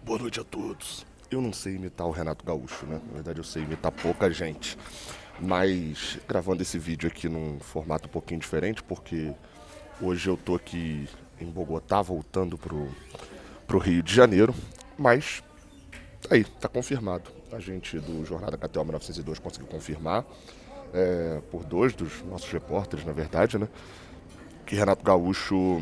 Boa noite a todos. Eu não sei imitar o Renato Gaúcho, né? Na verdade, eu sei imitar pouca gente. Mas gravando esse vídeo aqui num formato um pouquinho diferente, porque hoje eu tô aqui em Bogotá, voltando pro Rio de Janeiro. Mas aí, tá confirmado. A gente do Jornada KTO 1902 conseguiu confirmar, por dois dos nossos repórteres, na verdade, né? Que Renato Gaúcho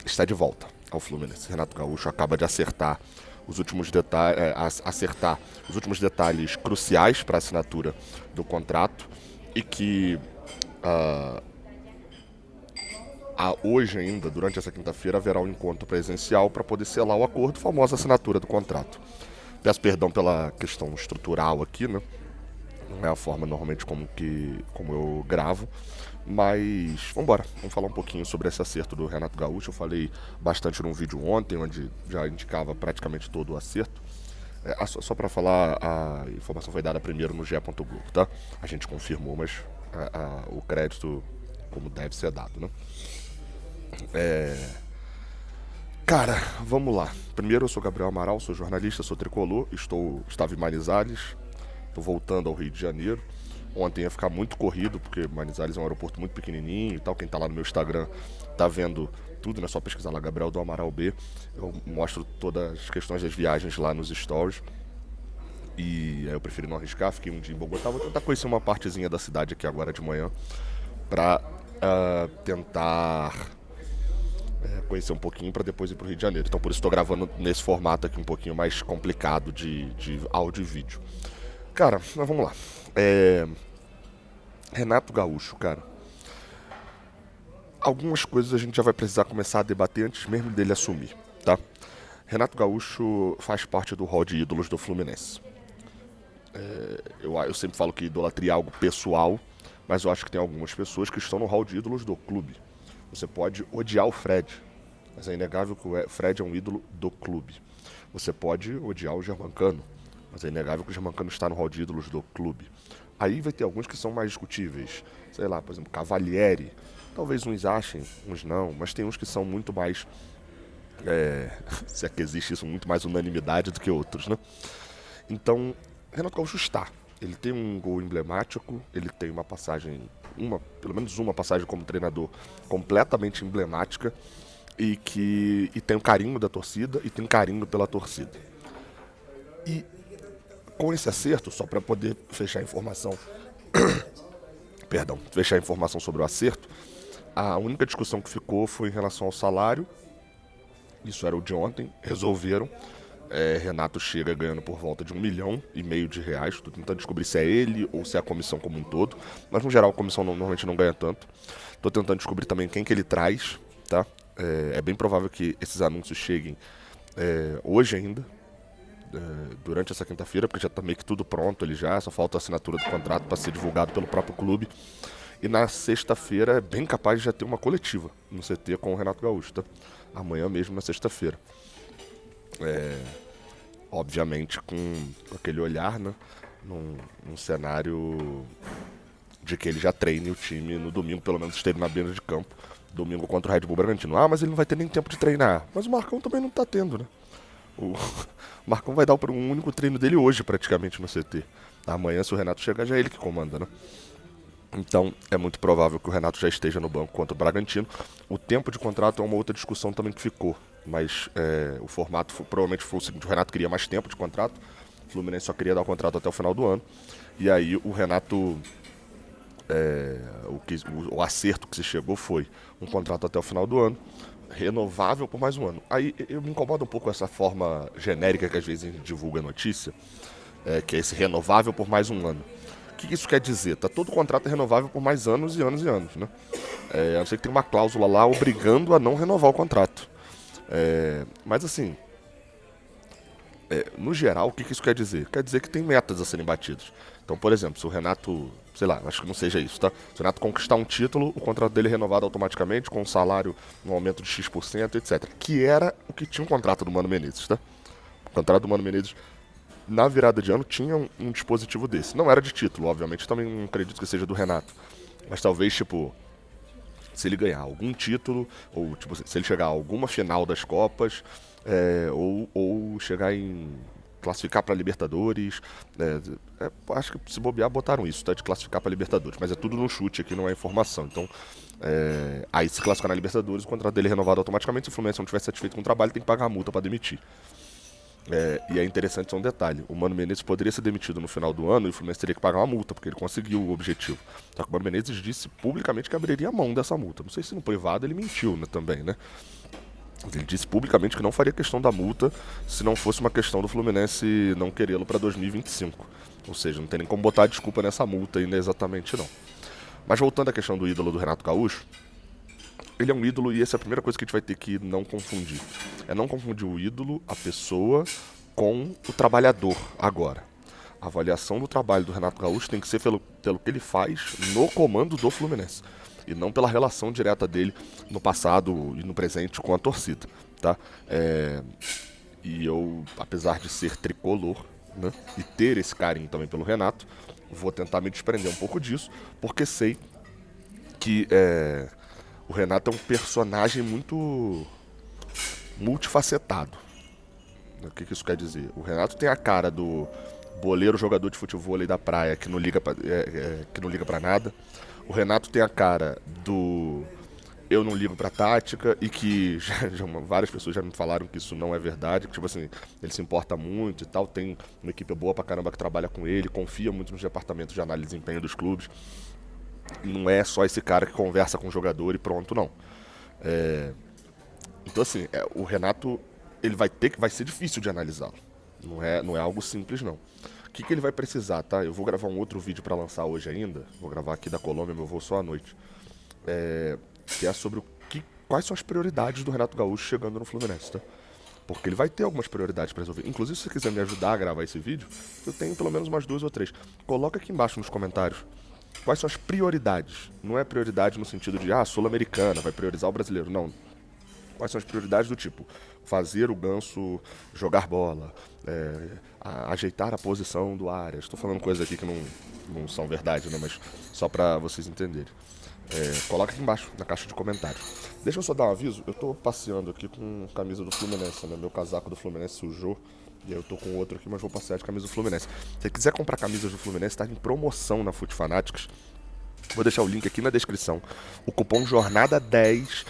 está de volta ao Fluminense. Renato Gaúcho acaba de acertar os últimos detalhes, acertar os últimos detalhes cruciais para a assinatura do contrato e que hoje ainda, durante essa quinta-feira, haverá um encontro presencial para poder selar o acordo, famosa assinatura do contrato. Peço perdão pela questão estrutural aqui, né? Não é a forma normalmente como eu gravo. Mas vamos embora, vamos falar um pouquinho sobre esse acerto do Renato Gaúcho. Eu falei bastante num vídeo ontem, onde já indicava praticamente todo o acerto. Só para falar, a informação foi dada primeiro no GE. Globo, tá? A gente confirmou, mas o crédito como deve ser dado, né? Cara, vamos lá. Primeiro, eu sou Gabriel Amaral, sou jornalista, sou tricolor, estava em Manizales, estou voltando ao Rio de Janeiro. Ontem ia ficar muito corrido, porque Manizales é um aeroporto muito pequenininho e tal. Quem tá lá no meu Instagram tá vendo tudo, né? Só pesquisar lá Gabriel do Amaral B. Eu mostro todas as questões das viagens lá nos stories. E aí eu preferi não arriscar, fiquei um dia em Bogotá. Vou tentar conhecer uma partezinha da cidade aqui agora de manhã pra tentar conhecer um pouquinho para depois ir pro Rio de Janeiro. Então por isso estou gravando nesse formato aqui um pouquinho mais complicado de áudio e vídeo. Cara, mas vamos lá. Renato Gaúcho, cara. Algumas coisas a gente já vai precisar começar a debater antes mesmo dele assumir, tá? Renato Gaúcho faz parte do hall de ídolos do Fluminense. Eu sempre falo que idolatria é algo pessoal, mas eu acho que tem algumas pessoas que estão no hall de ídolos do clube. Você pode odiar o Fred, mas é inegável que o Fred é um ídolo do clube. Você pode odiar o Germancano, mas é inegável que o Germancano está no hall de ídolos do clube. Aí vai ter alguns que são mais discutíveis. Sei lá, por exemplo, Cavalieri. Talvez uns achem, uns não, mas tem uns que são muito mais. Se é que existe isso, muito mais unanimidade do que outros, né? Então, Renato Gaúcho está. Ele tem um gol emblemático, ele tem uma passagem, pelo menos uma passagem como treinador completamente emblemática e tem um carinho da torcida e tem um carinho pela torcida. E com esse acerto, só para poder fechar a informação, fechar a informação sobre o acerto, a única discussão que ficou foi em relação ao salário. Isso era o de ontem, resolveram. Renato chega ganhando por volta de R$ 1,5 milhão. Estou tentando descobrir se é ele ou se é a comissão como um todo. Mas no geral a comissão normalmente não ganha tanto. Estou tentando descobrir também quem que ele traz, tá? É bem provável que esses anúncios cheguem hoje ainda, durante essa quinta-feira, porque já está meio que tudo pronto ali já, só falta a assinatura do contrato para ser divulgado pelo próprio clube. E na sexta-feira é bem capaz de já ter uma coletiva no CT com o Renato Gaúcho, tá? Amanhã mesmo, na sexta-feira. Obviamente com aquele olhar, né? Num cenário de que ele já treine o time no domingo, pelo menos esteve na beira de campo, domingo contra o Red Bull Bragantino. Ah, mas ele não vai ter nem tempo de treinar. Mas o Marcão também não tá tendo, né? O Marcão vai dar um único treino dele hoje, praticamente, no CT. Amanhã, se o Renato chegar, já é ele que comanda, né? Então, é muito provável que o Renato já esteja no banco contra o Bragantino. O tempo de contrato é uma outra discussão também que ficou. Mas o formato provavelmente foi o seguinte: o Renato queria mais tempo de contrato, o Fluminense só queria dar o contrato até o final do ano. E aí o Renato, o acerto que se chegou foi um contrato até o final do ano, renovável por mais um ano. Aí eu me incomodo um pouco essa forma genérica que às vezes a gente divulga a notícia, que é esse renovável por mais um ano. O que isso quer dizer? Tá, todo contrato é renovável por mais anos e anos e anos, né? A não ser que tem uma cláusula lá obrigando a não renovar o contrato. Mas assim, no geral, o que isso quer dizer? Quer dizer que tem metas a serem batidas. Então, por exemplo, se o Renato, sei lá, acho que não seja isso, tá? Se o Renato conquistar um título, o contrato dele é renovado automaticamente, com um salário, um aumento de X%, etc. Que era o que tinha o contrato do Mano Menezes, tá? O contrato do Mano Menezes, na virada de ano, tinha um dispositivo desse. Não era de título, obviamente, também não acredito que seja do Renato. Mas talvez, tipo, se ele ganhar algum título, ou tipo, se ele chegar a alguma final das Copas, ou Flamengo chegar em classificar para Libertadores. Acho que se bobear botaram isso, tá? De classificar para Libertadores, mas é tudo no chute aqui, não é informação. Então, aí se classificar na Libertadores, o contrato dele é renovado automaticamente. Se o Fluminense não estiver satisfeito com o trabalho, tem que pagar a multa para demitir. E é interessante só um detalhe: o Mano Menezes poderia ser demitido no final do ano e o Fluminense teria que pagar uma multa, porque ele conseguiu o objetivo. Só que o Mano Menezes disse publicamente que abriria a mão dessa multa. Não sei se no privado ele mentiu, né, também, né? Ele disse publicamente que não faria questão da multa se não fosse uma questão do Fluminense não querê-lo para 2025. Ou seja, não tem nem como botar a desculpa nessa multa ainda exatamente não. Mas voltando à questão do ídolo do Renato Gaúcho, ele é um ídolo e essa é a primeira coisa que a gente vai ter que não confundir. É não confundir o ídolo, a pessoa, com o trabalhador agora. A avaliação do trabalho do Renato Gaúcho tem que ser pelo que ele faz no comando do Fluminense. E não pela relação direta dele no passado e no presente com a torcida. Tá? E eu, apesar de ser tricolor, né, e ter esse carinho também pelo Renato, vou tentar me desprender um pouco disso, porque sei que o Renato é um personagem muito multifacetado. O que isso quer dizer? O Renato tem a cara do boleiro jogador de futebol da praia que não liga pra nada. O Renato tem a cara do eu não ligo pra tática e que várias pessoas já me falaram que isso não é verdade, que tipo assim, ele se importa muito e tal, tem uma equipe boa pra caramba que trabalha com ele, confia muito nos departamentos de análise de desempenho dos clubes. E não é só esse cara que conversa com o jogador e pronto, não. Então assim, o Renato, ele vai ser difícil de analisá-lo. Não é algo simples, não. O que ele vai precisar, tá? Eu vou gravar um outro vídeo pra lançar hoje ainda. Vou gravar aqui da Colômbia, meu voo só à noite. Que é sobre quais são as prioridades do Renato Gaúcho chegando no Fluminense, tá? Porque ele vai ter algumas prioridades pra resolver. Inclusive, se você quiser me ajudar a gravar esse vídeo, eu tenho pelo menos umas 2 ou 3. Coloca aqui embaixo nos comentários quais são as prioridades. Não é prioridade no sentido de, Sul-Americana, vai priorizar o brasileiro. Não. Quais são as prioridades do tipo fazer o Ganso jogar bola, ajeitar a posição do Arias. Estou falando coisas aqui que não são verdade, né? Mas só para vocês entenderem. Coloca aqui embaixo na caixa de comentários. Deixa eu só dar um aviso, eu tô passeando aqui com camisa do Fluminense, né? Meu casaco do Fluminense sujou. E aí eu tô com outro aqui, mas vou passear de camisa do Fluminense. Se você quiser comprar camisas do Fluminense, tá em promoção na Fute Fanatics. Vou deixar o link aqui na descrição. O cupom JORNADA10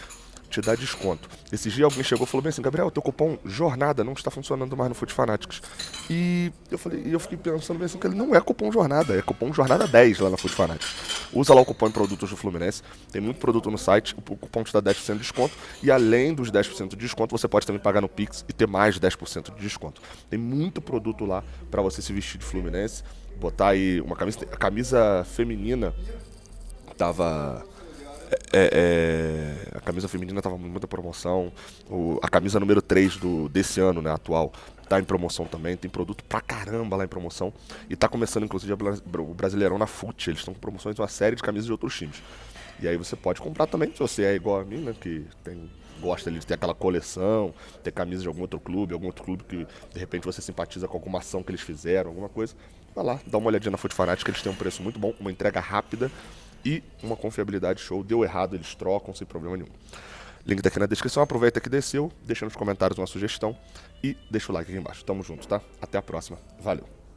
te dá desconto. Esse dia alguém chegou e falou bem assim: Gabriel, teu cupom Jornada não está funcionando mais no Fute Fanatics. E eu fiquei pensando bem assim, que ele não é cupom Jornada, é cupom Jornada 10 lá na Fute Fanatics. Usa lá o cupom em produtos do Fluminense, tem muito produto no site, o cupom te dá 10% de desconto, e além dos 10% de desconto, você pode também pagar no Pix e ter mais 10% de desconto. Tem muito produto lá para você se vestir de Fluminense, botar aí uma camisa, a camisa feminina tava... a camisa feminina tava com muita promoção. A camisa número 3 desse ano, né, atual, tá em promoção também. Tem produto pra caramba lá em promoção. E tá começando, inclusive, o Brasileirão na Fute. Eles estão com promoções de uma série de camisas de outros times. E aí você pode comprar também, se você é igual a mim, né, que gosta de ter aquela coleção, ter camisas de algum outro clube que de repente você simpatiza com alguma ação que eles fizeram, alguma coisa. Vai lá, dá uma olhadinha na Fute Fanatic, que eles têm um preço muito bom, uma entrega rápida e uma confiabilidade show. Deu errado, eles trocam sem problema nenhum. Link tá aqui na descrição, aproveita que desceu, deixa nos comentários uma sugestão e deixa o like aqui embaixo. Tamo junto, tá? Até a próxima. Valeu!